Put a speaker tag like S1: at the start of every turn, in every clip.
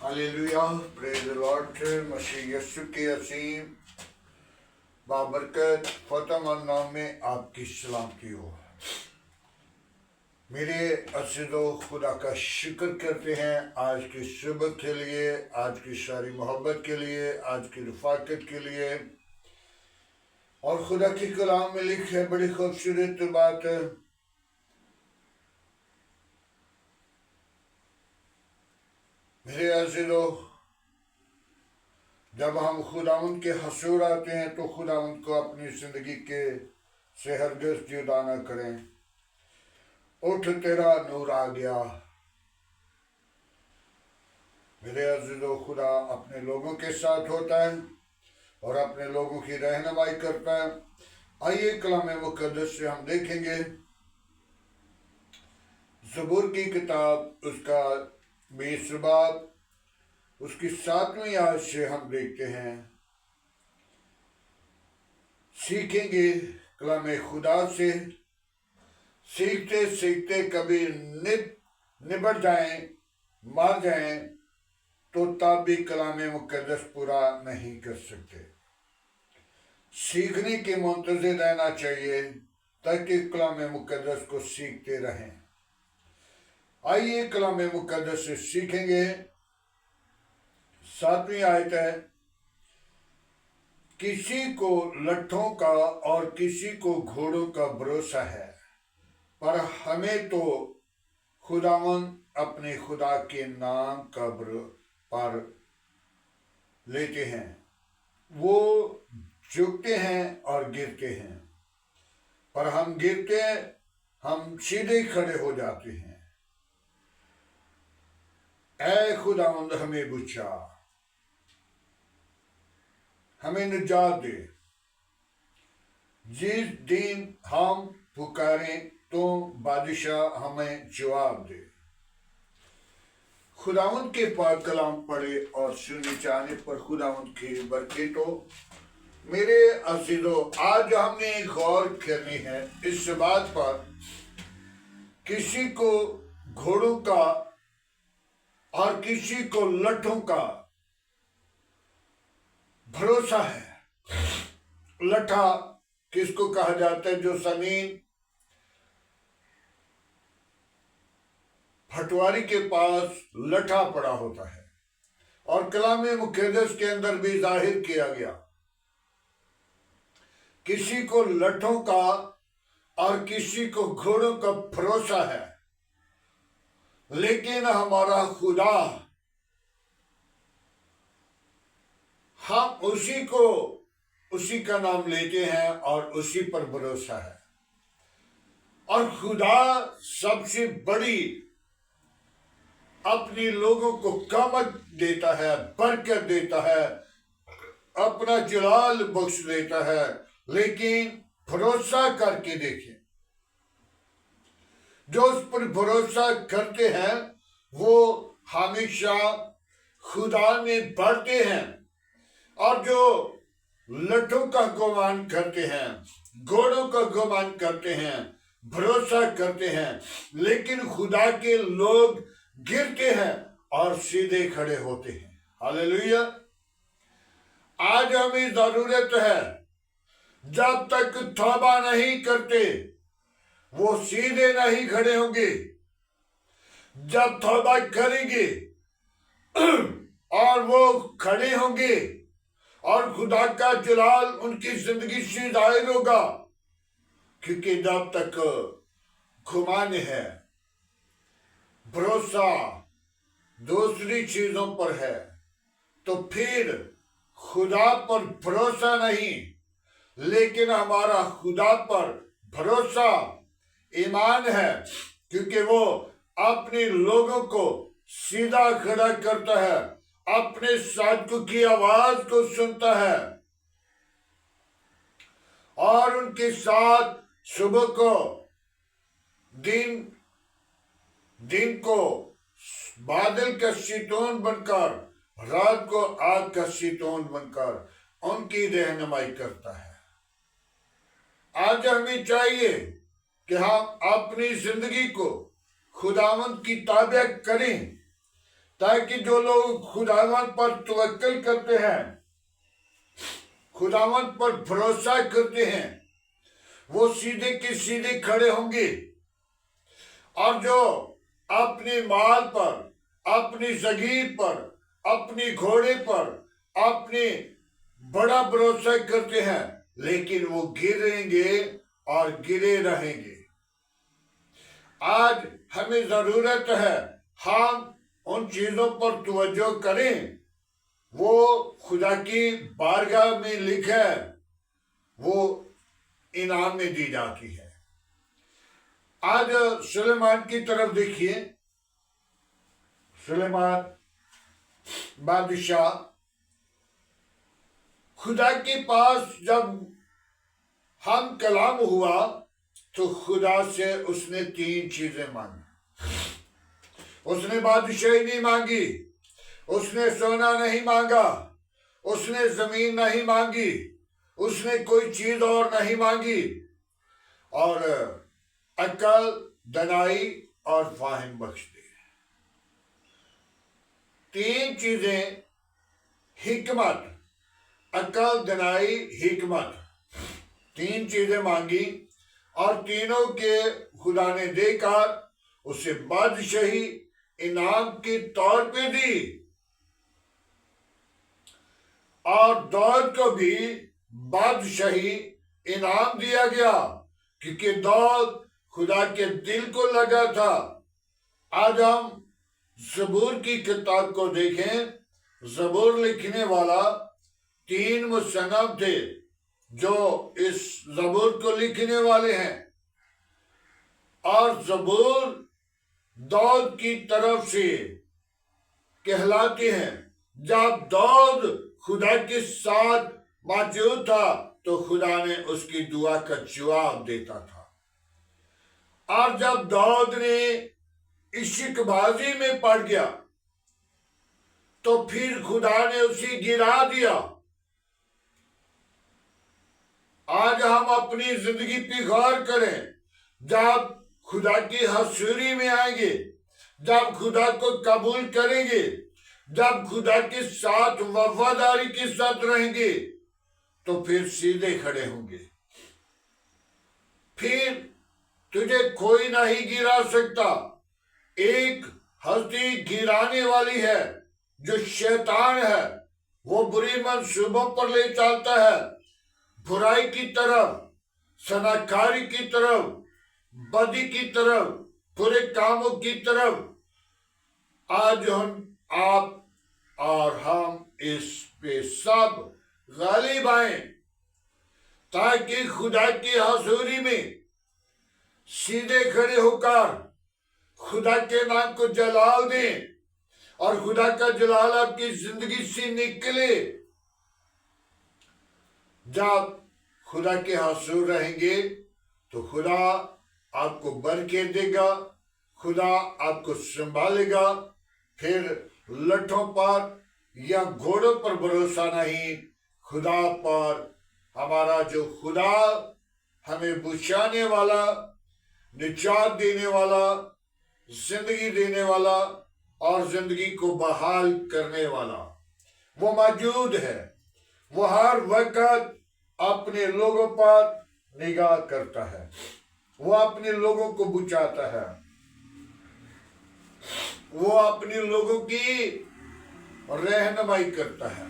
S1: Hallelujah, praise the lord. मसीह यीशु के असीम बाबरकत फतमन नाम में आपकी सलामती हो। मेरे अज़ीज़ो, खुदा का शुक्र करते हैं आज की सुबह के लिए, आज की सारी मोहब्बत के लिए, आज की रफ़ाकत के लिए। और खुदा की कलाम में लिखे बड़ी खूबसूरत बात है, मेरे अज़ीज़ो, जब हम खुदावंद के हसूर आते हैं तो खुदावंद को अपनी ज़िंदगी के से हरगिज़ जुदा न करें। उठ तेरा नूर आ गया। मेरे अज़ीज़ो, खुदा अपने लोगों के साथ होता है और अपने लोगों की रहनुमाई करता है। आइए कलाम मुक़द्दस से हम देखेंगे ज़बूर की किताब, उसका 20 बाब, उसकी 7वीं आयत से हम देखते हैं, सीखेंगे कलाम खुदा से। सीखते सीखते कभी निबट जाएं, मर जाएं तो तब भी कलाम मुक़द्दस पूरा नहीं कर सकते। सीखने के मुंतज़िर रहना चाहिए ताकि कलाम मुक़द्दस को सीखते रहें। आइए कलाम मुक़द्दस से सीखेंगे। 7वीं आयत है, किसी को लट्ठों का और किसी को घोड़ों का भरोसा है, पर हमें तो खुदावंद अपने खुदा के नाम का पर लेते हैं। वो झुकते हैं और गिरते हैं, पर हम गिरते हैं, हम सीधे खड़े हो जाते हैं। ऐ खुदावंद हमें बचा, हमें निजात दे। जिस दिन हम पुकारें तो बादशाह हमें जवाब दे। खुदावंद के पाक कलाम पढ़े और सुने जाने पर खुदावंद की बरकत हो। मेरे अज़ीज़ो, आज हमने गौर करनी है इस बात पर, किसी को घोड़ों का और किसी को लट्ठों का भरोसा है। लट्ठा किसको कहा जाता है? जो जमीन पटवारी के पास लट्ठा पड़ा होता है। और कलाम मुक़द्दस के अंदर भी जाहिर किया गया, किसी को लट्ठों का और किसी को घोड़ों का भरोसा है, लेकिन हमारा खुदा, हम उसी का नाम लेते हैं और उसी पर भरोसा है। और खुदा सबसे बड़ी अपने लोगों को कामत देता है, बरकत देता है, अपना जलाल बख्श देता है। लेकिन भरोसा करके देखें, जो उस पर भरोसा करते हैं वो हमेशा खुदा में बढ़ते हैं। और जो लट्ठों का गुमान करते हैं, घोड़ों का गुमान करते हैं, भरोसा करते हैं, लेकिन खुदा के लोग गिरते हैं और सीधे खड़े होते हैं। हालेलुया। आज हमें जरूरत है, जब तक तौबा नहीं करते वो सीधे नहीं खड़े होंगे। जब तौबा करेंगे और वो खड़े होंगे और खुदा का जलाल उनकी जिंदगी से जाहिर होगा। क्योंकि जब तक गुमान है, भरोसा दूसरी चीजों पर है, तो फिर खुदा पर भरोसा नहीं, लेकिन हमारा खुदा पर भरोसा ईमान है। क्योंकि वो अपने लोगों को सीधा खड़ा करता है, अपने साधकों की आवाज को सुनता है और उनके साथ सुबह को दिन को बादल का शीतोन बनकर, रात को आग का शीतोन बनकर उनकी रहनुमाई करता है। आज हमें चाहिए कि हम अपनी जिंदगी को खुदावंद की ताबे करें, ताकि जो लोग खुदावंद पर तवक्कल करते हैं, खुदावंद पर भरोसा करते हैं, वो सीधे के सीधे खड़े होंगे। और जो अपने माल पर, अपनी जगीर पर, अपनी घोड़े पर, अपने बड़ा भरोसा करते हैं, लेकिन वो गिरेंगे और गिरे रहेंगे। आज हमें जरूरत है हम उन चीजों पर तवज्जो करें, वो खुदा की बारगाह में लिखा है, वो इनाम में दी जाती है। आज सुलेमान की तरफ देखिए। सुलेमान बादशाह खुदा के पास जब हम कलाम हुआ तो खुदा से उसने 3 चीजें मांगी। उसने बादशाही नहीं मांगी, उसने सोना नहीं मांगा, उसने जमीन नहीं मांगी, उसने कोई चीज और नहीं मांगी, और अकल, दनाई और फाहिम बख्श दी। 3 चीजें, हिकमत, अकल, दनाई, हिकमत, 3 चीजें मांगी और तीनों के खुदा ने देकर उसे बादशाही इनाम के तौर पे दी। और दौलत को भी बादशाही इनाम दिया गया, क्योंकि दौलत खुदा के दिल को लगा था। आज हम ज़बूर की किताब को देखें। ज़बूर लिखने वाला 3 मुसन्नफ़ थे जो इस ज़बूर को लिखने वाले हैं। और ज़बूर दाऊद की तरफ से कहलाते हैं। जब दाऊद खुदा के साथ मौजूद था तो खुदा ने उसकी दुआ का जवाब देता था। और जब दाऊद ने इश्कबाजी में पड़ गया तो फिर खुदा ने उसे गिरा दिया। आज हम अपनी जिंदगी पे गौर करें। जब खुदा की हजूरी में आएंगे, जब खुदा को कबूल करेंगे, जब खुदा के साथ वफादारी के साथ रहेंगे तो फिर सीधे खड़े होंगे। फिर तुझे कोई नहीं गिरा सकता। एक हस्ती गिराने वाली है जो शैतान है। वो बुरी मंसूबों पर ले चलता है, बुराई की तरफ, सनाकारी की तरफ, बदी की तरफ, बुरे कामों की तरफ। आज आप और हम इस पे सब गालिब आए ताकि खुदा की हजूरी में सीधे खड़े होकर खुदा के नाम को जलाल दें और खुदा का जलाल आपकी जिंदगी से निकले। जब खुदा के हजूर रहेंगे तो खुदा आपको बरकत देगा, खुदा आपको संभालेगा। फिर लठों पर या घोड़ों पर भरोसा नहीं, खुदा पर। हमारा जो खुदा हमें बचाने वाला, निजात देने वाला, जिंदगी देने वाला और जिंदगी को बहाल करने वाला, वो मौजूद है। वो हर वक्त अपने लोगों पर निगाह करता है, वो अपने लोगों को बचाता है, वो अपने लोगों की रहनुमाई करता है।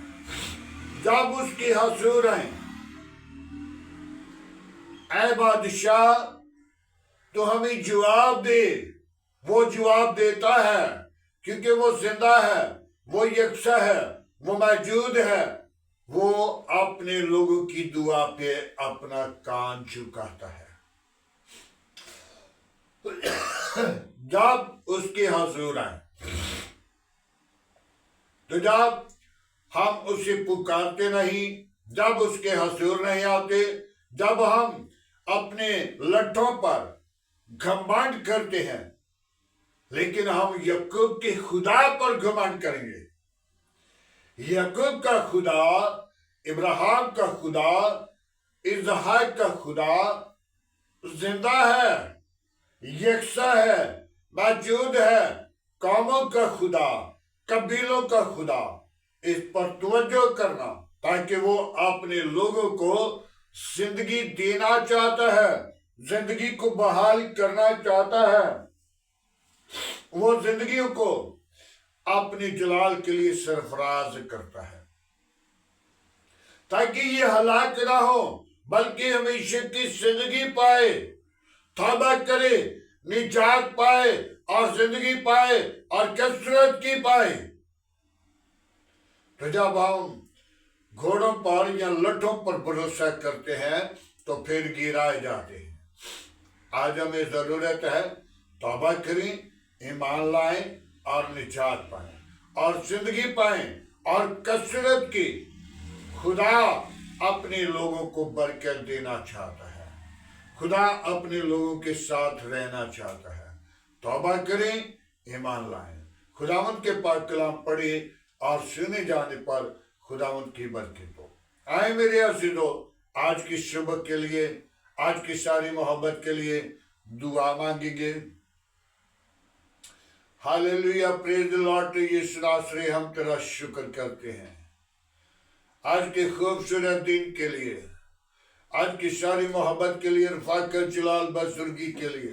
S1: जब उसकी हजूर आए, ऐ बादशाह तो हमें जवाब दे। वो जवाब देता है क्योंकि वो जिंदा है, वो यकसा है, वो मौजूद है। वो अपने लोगों की दुआ पे अपना कान झुकाता है। जब उसके हजूर आए, तो जब हम उसे पुकारते नहीं, जब उसके हजूर नहीं आते, जब हम अपने लठों पर घमंड करते हैं, लेकिन हम याकूब के खुदा पर घमंड करेंगे। याकूब का खुदा, इब्राहिम का खुदा, इसहाक का खुदा जिंदा है, यकसा है, मौजूद है। कौमों का खुदा, कबीलों का खुदा, इस पर तवज्जो करना, ताकि वो अपने लोगों को जिंदगी देना चाहता है, जिंदगी को बहाल करना चाहता है। वो जिंदगियों को अपनी जलाल के लिए सरफराज करता है, ताकि ये हलाक ना हो बल्कि हमेशा की जिंदगी पाए, तौबा करे, निजात पाए और जिंदगी पाए और कसरत की पाए। तो जब हम घोड़ों पर या लठों पर भरोसा करते हैं तो फिर गिराए जाते हैं। आज हमें जरूरत है तौबा करें, ईमान लाएं और निजात पाएं और जिंदगी पाएं और कसरत की। खुदा अपने लोगों को बरकत देना चाहता है, खुदा अपने लोगों के साथ रहना चाहता है। तौबा करें, ईमान लाएं, खुदावंद के पाक कलाम पढ़े और सुने जाने पर खुदावंद की बरकत हो। आए मेरे अज़ीज़ों, आज की सुबह के लिए, आज की सारी मोहब्बत के लिए दुआ मांगेंगे। Hallelujah, praise the lord. यीशु नासरी, हम तेरा शुक्र करते हैं आज के खूबसूरत दिन के लिए, आज की सारी मोहब्बत के लिए, रफ़ाकत जलाल बुजुर्गी के लिए।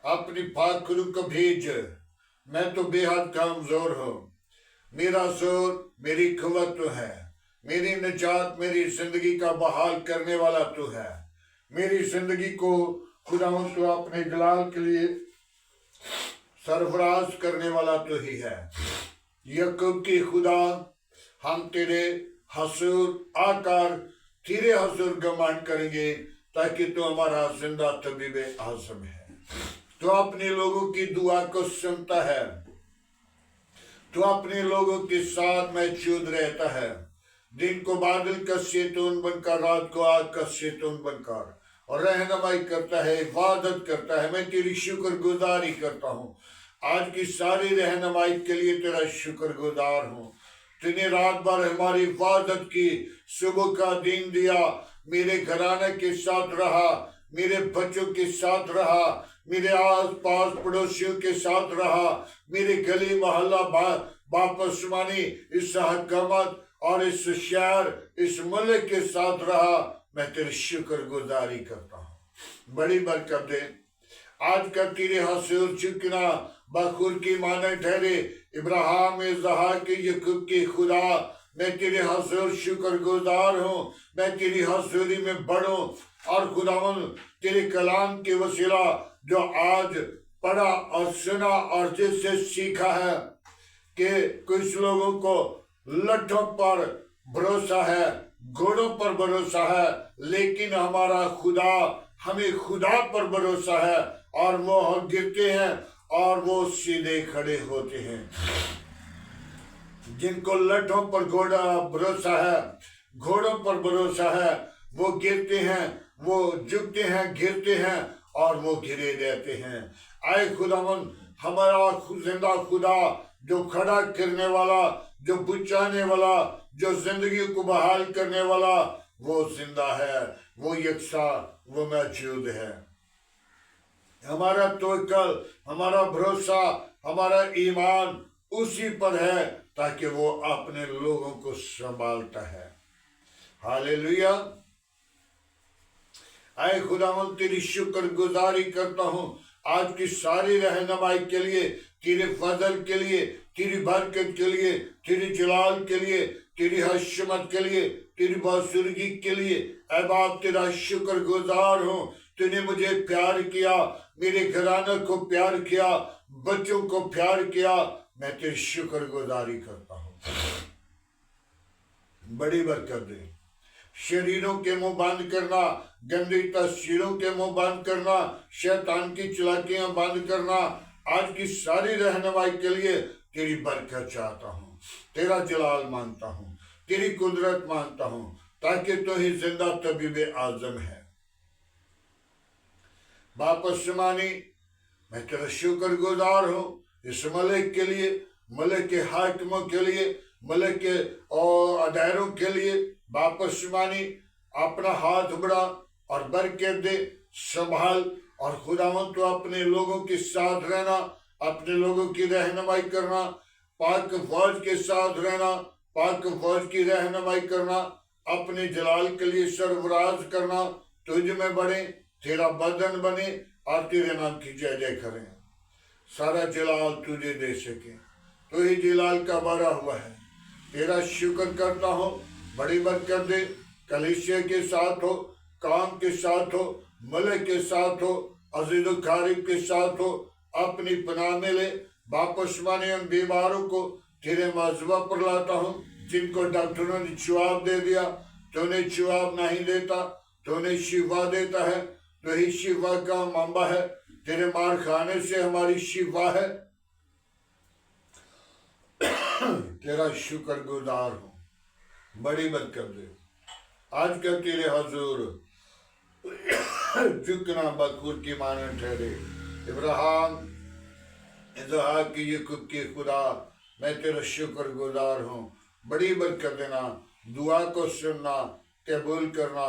S1: अपनी पाक रूह को भेज। मैं तो बेहद कमजोर हूँ, मेरा जोर, मेरी कुव्वत तो है, मेरी निजात, मेरी जिंदगी का बहाल करने वाला तो है। मेरी जिंदगी को खुदावंद तो अपने जलाल के लिए सरफराज करने वाला तो ही है। याकूब की खुदा, हम तेरे हसूर आकर तेरे हसूर गमान करेंगे, ताकि तो हमारा जिंदा तबीब आज़म है। तो अपने लोगों की दुआ को सुनता है, तो अपने लोगों के साथ मौजूद रहता है। दिन को बादल का शैतान बनकर, रात को आग का शैतान बनकर, और रहनुमाई करता है, इबादत करता है। मैं तेरी शुक्रगुजारी करता हूँ, आज की सारी रहनुमाई के लिए तेरा शुक्रगुजार हूँ। तूने रात भर हमारी इबादत की, सुबह का दिन दिया, मेरे घराने के साथ रहा, मेरे बच्चों के साथ रहा, मेरे आस पास पड़ोसियों के साथ रहा, मेरे गली मोहल्ला वापस मानी, इस हुकूमत और इस शहर, इस मुल्क के साथ रहा। मैं तेरी शुक्रगुजारी करता हूँ। बड़ी बरकत दे। आज का तेरे हसूर झुकना बखूर की माने ठहरे। इब्राहिम, इसहाक, याकूब की खुदा, मैं तेरे हसूर शुक्रगुजार हूँ। मैं तेरी हसूरी में बढ़ूं और खुदावंद तेरे कलाम के वसीला जो आज पढ़ा और सुना और जिससे सीखा है कि कुछ लोगों को लठों पर भरोसा है, घोड़ों पर भरोसा है, लेकिन हमारा खुदा, हमें खुदा पर भरोसा है और वो गिरते हैं और वो सीधे खड़े होते हैं। जिनको लठों पर घोड़ा भरोसा है, घोड़ों पर भरोसा है, वो गिरते हैं, वो झुकते हैं, गिरते हैं और वो घिरे रहते हैं। आए खुदावंद, हमारा जिंदा खुदा जो खड़ा करने वाला, जो बचाने वाला, जो जिंदगी को बहाल करने वाला, वो जिंदा है, वो यकसा, वो मौजूद है। हमारा तवक्कुल, हमारा भरोसा, हमारा ईमान उसी पर है, ताकि वो अपने लोगों को संभालता है। हालेलुया। आए खुदावंद, तेरी शुक्रगुजारी करता हूँ आज की सारी रहनुमाई के लिए, तेरे फजल के लिए, तेरी बरकत के लिए, तेरी जलाल के लिए, तेरी हशमत के लिए, तेरी बासुरगी के लिए। ऐ बाप, तेरा शुक्रगुजार हूँ। तूने मुझे प्यार किया, मेरे घराने को प्यार किया, बच्चों को प्यार किया। मैं तेरी शुक्रगुजारी करता हूँ। बड़ी बरकत दे। शरीरों के मुंह बंद करना, गंदी तस्वीरों के मुंह बंद करना, शैतान की चालाकियां बंद करना, आज की सारी रहनुमाई के लिए तेरी बरकत चाहता हूँ, तेरा जलाल मांगता हूँ, तेरी कुदरत मांगता हूँ, ताकि तो ही जिंदा तबीब आजम है। वापस मानी, मैं तेरा शुक्रगुजार हूँ इस मलिक के लिए, मलिक के हाकिमों के लिए, मलिक के और अदारों के लिए। वापस मानी, अपना हाथ बढ़ा और बरकत दे, संभाल, और खुदावंद तो अपने लोगों के साथ रहना, अपने लोगों की रहनुमाई करना, पाक फौज के साथ रहना, पाक फौज की रहनुमाई करना, अपने जलाल के लिए सरफराज करना, तुझ में बढ़े, तेरा बदन बने और तेरे नाम की जय जय करें। सारा जलाल तुझे दे सके, तो ही जलाल का बड़ा हुआ है। तेरा शुक्र करता हूँ, बड़ी बरकत दे, कलीसिया के साथ हो, काम के साथ हो, मलक के साथ हो, अजीज खारिब के साथ हो, अपनी पनाह में ले। वापस माने उन बीमारों को तेरे मजबा पर लाता हूँ, जिनको डॉक्टरों ने जवाब दे दिया, तूने जवाब नहीं देता, तूने शिफा देता है, तो ही शिफा का मंबा है। तेरे मार खाने से हमारी शिफा है। तेरा शुक्र गुजार हूँ, बड़ी बरकत दे। आज का तेरे हजूर झुकना बखूर की माने ठहरे। इब्राहिम इसहाक की याकूब के खुदा, मैं तेरा शुक्र गुजार हूँ, बड़ी बरकत देना, दुआ को सुनना, कबूल करना।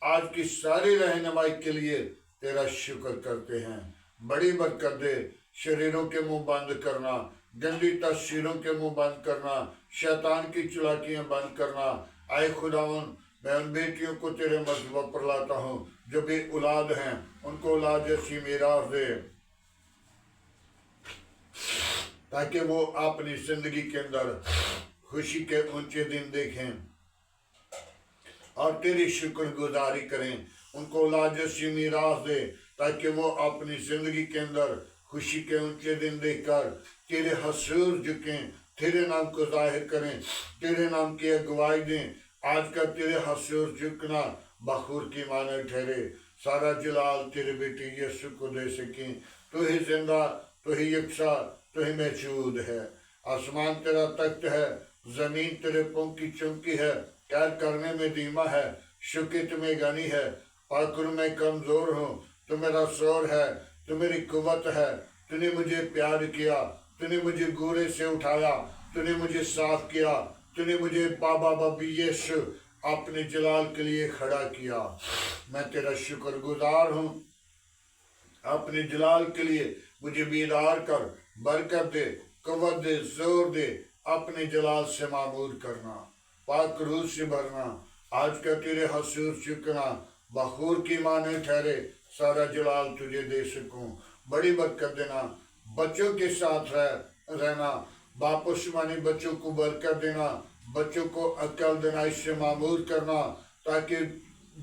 S1: आज की सारी रहनुमाई के लिए तेरा शुक्र करते हैं। बड़ी बरकत दे, शरीरों के मुंह बंद करना, गंदी तस्वीरों के मुंह बंद करना, शैतान की चलाकियां बंद करना। आए खुदावन, मैं उन बेटियों को तेरे मजबा पर लाता हूँ जो भी औलाद हैं, उनको औलाद जैसी मीरास दे, ताकि वो अपनी जिंदगी के अंदर खुशी के ऊंचे दिन देखें और तेरी शुक्रगुजारी करें। उनको औलाद जैसी मीरास दे, ताकि वो अपनी जिंदगी के अंदर खुशी के ऊंचे दिन देखकर तेरे हजूर झुकें, तेरे नाम को जाहिर करें, तेरे नाम की अगुवाई दें। आज का तेरे हजूर झुकना बखूर की माने ठहरे। सारा जलाल तेरे बेटे यीशु को दे सकें। तू ही जिंदा, तू ही यकसा, तू ही मौजूद है। आसमान तेरा तख्त है, जमीन तेरे पाँव की चौकी है। कैर करने में धीमा है, शुक्र तुम्हें गनी है। पाकुर में कमजोर हूँ, तू मेरा शोर है, तू मेरी कुव्वत है। तूने मुझे प्यार किया, तूने मुझे गोरे से उठाया, तूने मुझे साफ किया, तूने मुझे बाबा बाबी यीशु अपने जलाल के लिए खड़ा किया। मैं तेरा शुक्रगुजार हूँ। अपने जलाल के लिए मुझे बीदार कर, बरकत दे, कुव्वत दे, जोर दे, अपने जलाल से मामूर करना, पाक रूह से भरना। आज का तेरे हजूर झुकना बखूर की माने ठहरे। सारा जलाल तुझे दे सकूं, बड़ी बरकत देना, बच्चों के साथ रहना, वापस माने बच्चों को बरकत देना, बच्चों को अक्ल देना, इससे मामूर करना, ताकि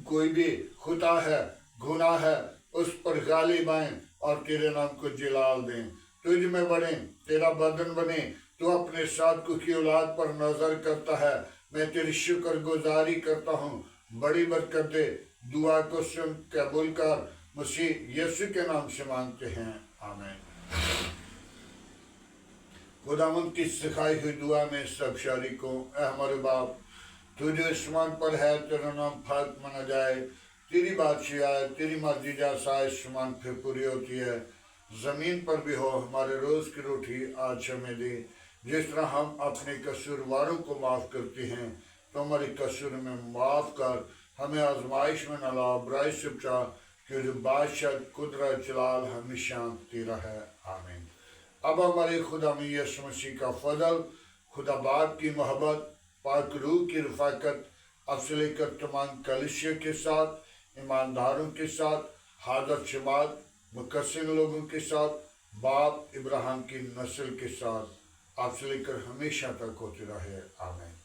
S1: कोई भी खुदा है, गुनाह है, उस पर गालिब आए और तेरे नाम को जलाल दें। तुझ में बढ़े, तेरा बदन बने। तू अपने साथ की औलाद पर नजर करता है। मैं तेरी शुक्र गुजारी करता हूँ, बड़ी बरकत दे। दुआ को सुन, कबूल कर। मसीह यीशु के नाम से मांगते हैं, आमीन। खुदावंद की सिखाई हुई दुआ में सब शरीकों, ऐ हमारे बाप, तू जो आसमान पर है, तेरा नाम पाक माना जाए, तेरी बादशाही आए, तेरी मर्जी जैसा आसमान पे पूरी होती है, जमीन पर भी हो। हमारे रोज की रोटी आज हमें दे, जिस तरह हम अपने कसूरवारों को माफ करते हैं, तो हमारे कसूर में माफ कर। हमें आजमाइश में न ला, बुराई से बचा, क्योंकि बादशाह, कुदरत, जलाल हमेशा तेरा है, आमीन। अब हमारे खुदा में यीशु मसीह का फजल, खुदा बाप की मोहब्बत, पाक रूह की रफाकत, अब से लेकर तमाम कलीसिया के साथ, ईमानदारों के साथ, हादर शमात, मुकस्सिम लोगों के साथ, बाप इब्राहिम की नस्ल के साथ, अब से लेकर हमेशा तक होती रहे, आमीन।